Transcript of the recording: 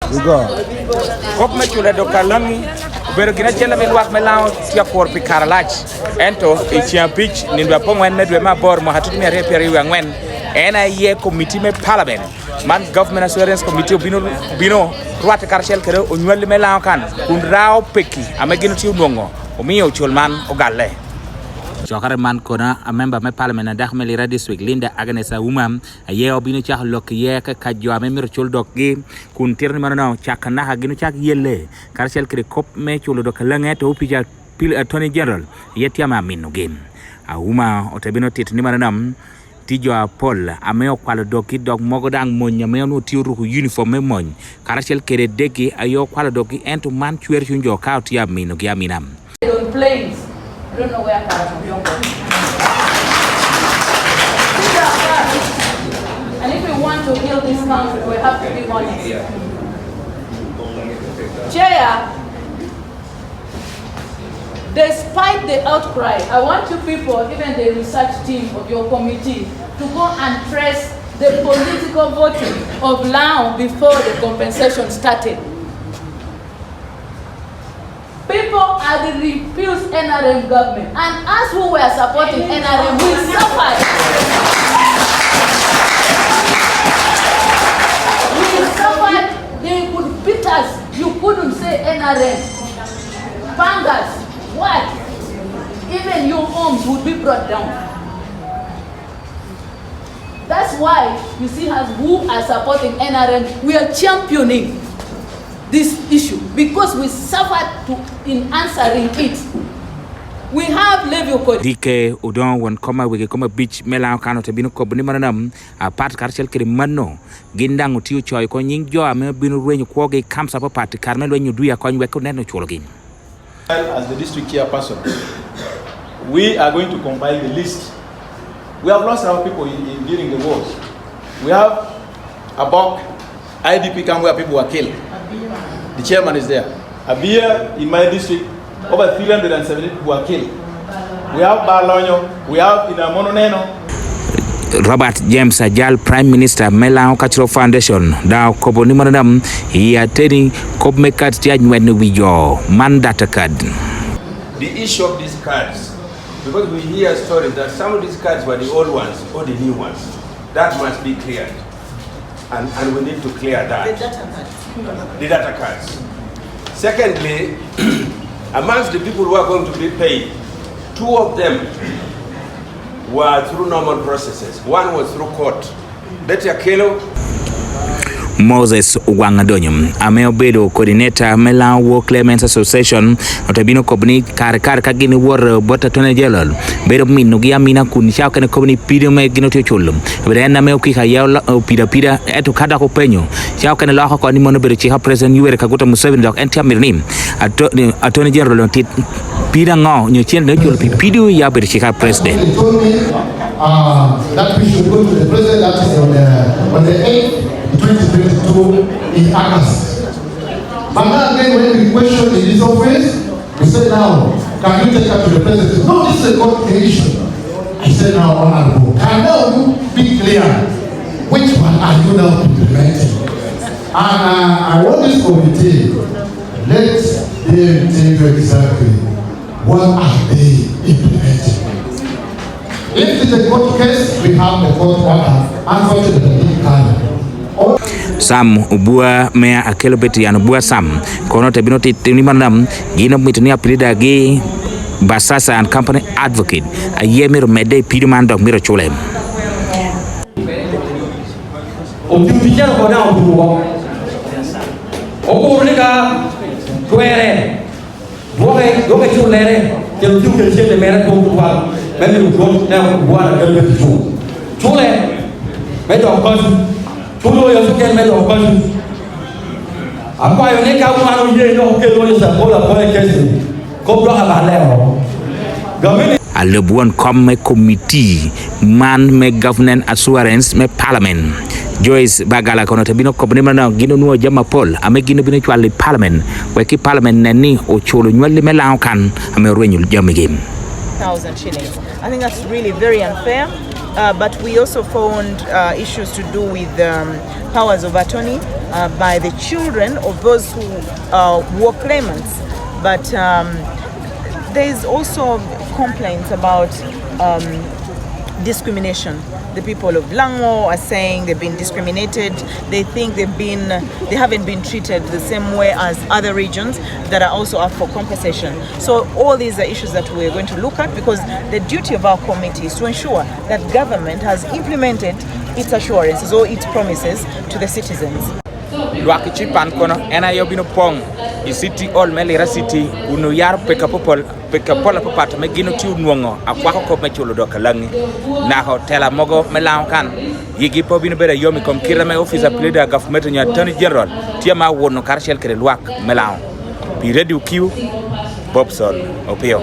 Kop me chule do kalangi bero gina chela me luak me lao tia por pi karalach ento e chia pitch ni ndo pongwen medwe ma bor mo hatu mi reperi wangwen ena ye committee me parliament man government assurance committee bino ruat karshel kere o nywel me lao kan kun rao peki amegino ti udongo o miyo chulman o galle Chokare man kona a member me parliament dak me lira this week Linda Agnesa Umam ye obino chak lok ye ka jo ame mir chul dok gi kun tirni manano chak na ha gino chak yelle karshel kre kop me chul dok lange to pija pil attorney general yeti ama minu game a uma otebino tit ni mananam tijo Paul ame okwalo doki dok mogodang monya me no tiuru uniform me mon karshel kre deki ayo kwalo doki ento man chwer chunjo ka tia minu gi aminam planes. I don't know where Young and if we want to heal this country, we have to be honest. Chair, despite the outcry, I want you people, even the research team of your committee, to go and trace the political voting of Lango before the compensation started. People are the refused NRM government, and us who were supporting NRM, we suffered. We suffered. They could beat us. You couldn't say NRM. Bangers, what? Even your homes would be brought down. That's why you see us who are supporting NRM, we are championing this issue because we suffered in answering it. We have level code. DK udon won koma wege koma beach mela kano te binu ko buni manam a part karchel kiri manno gindang utiu choy ko nying jo ame binu renyu ko ge kamsa pa part karmel wenyu duya ko nwe ko neno chologi. As the district chairperson, we are going to compile the list. We have lost our people during the wars. We have about IDP camp where people were killed. The chairman is there. Abia in my district, over 370 people were killed. We have Balonyo, we have Inamononeno. Robert James Ajal, Prime Minister, Melan Cultural Foundation, Dow Koboni Manadam, he attending Kobmekat Tianwen Wijo, Mandata card. The issue of these cards, because we hear stories that some of these cards were the old ones or the new ones, that must be cleared. And we need to clear that. The data cards. The data cards. Secondly, amongst the people who are going to be paid, 2 of them were through normal processes. One was through court. Betty Akelo. Moses Wangadonyum, Ameobedo coordinator Melan Claimants Association, Otabino Kobni, Karkar Kagini War, Botatone Jelol, Bedo Minugia Mina Kunisha can Kobni Pidume Ginotichulum, Verena Meoki Hayala, Pida, Eto Kada Copenio, Shao can allow Honimono Berichiha President Uerkaguta Musevin Dog and Tamirim, Attorney General Pida Ngo, New Chin, Pidu Yaberichiha President. That we should go to the president, that is on the 8th, 2022 in August. But now again, when we question in this office, we say now, can you take up to the president? No, this is a court issue. I say now, honorable, can now you be clear which one are you now implementing? And I want this committee, let them tell you exactly what are they implementing. If it's a court case, we have the court order. Unfortunately, Sam ubua mea akelobeti anubua Sam kono tebino tini manam gino mituni apelida gi Basasa and Company Advocate a yemir mede piduman dog miro chulem. Opipijar ko na obuwa. Oburnika kwere. Boge chulere ke tuke chele mera ko buwa. Memi ko na buwa na gelbe chu. Chule medo ko Tulo yo suke medo ko. Apa yo ne ka wa no ye no ke lo sa bola bola kesi. Ko bro aba leo. Government Alebuan come committee man me governance assurance me parliament. Joyce Bagala kono tabino kobni mana gino nuo jama Paul ame gino bino chwali parliament weki parliament nani o cholo nywali me laokan ame renyul jama game. 1,000 shillings. I think that's really very unfair. but we also found issues to do with powers of attorney by the children of those who were claimants. But there is also complaints about discrimination. The people of Lango are saying they've been discriminated. They think they haven't been treated the same way as other regions that are also up for compensation. So all these are issues that we're going to look at, because the duty of our committee is to ensure that government has implemented its assurances or its promises to the citizens. Luaki chipan kono ena yobino pong I city all melira city unu yar peka pola papata me gino tiu nuongo akwako ko me chulo doka langi na hotela mogo melau kan yigi po bino bere yomi kom kira me officer pleader government nya attorney general tia ma wono karshel kere luak melau pi ready kiu Bobson opio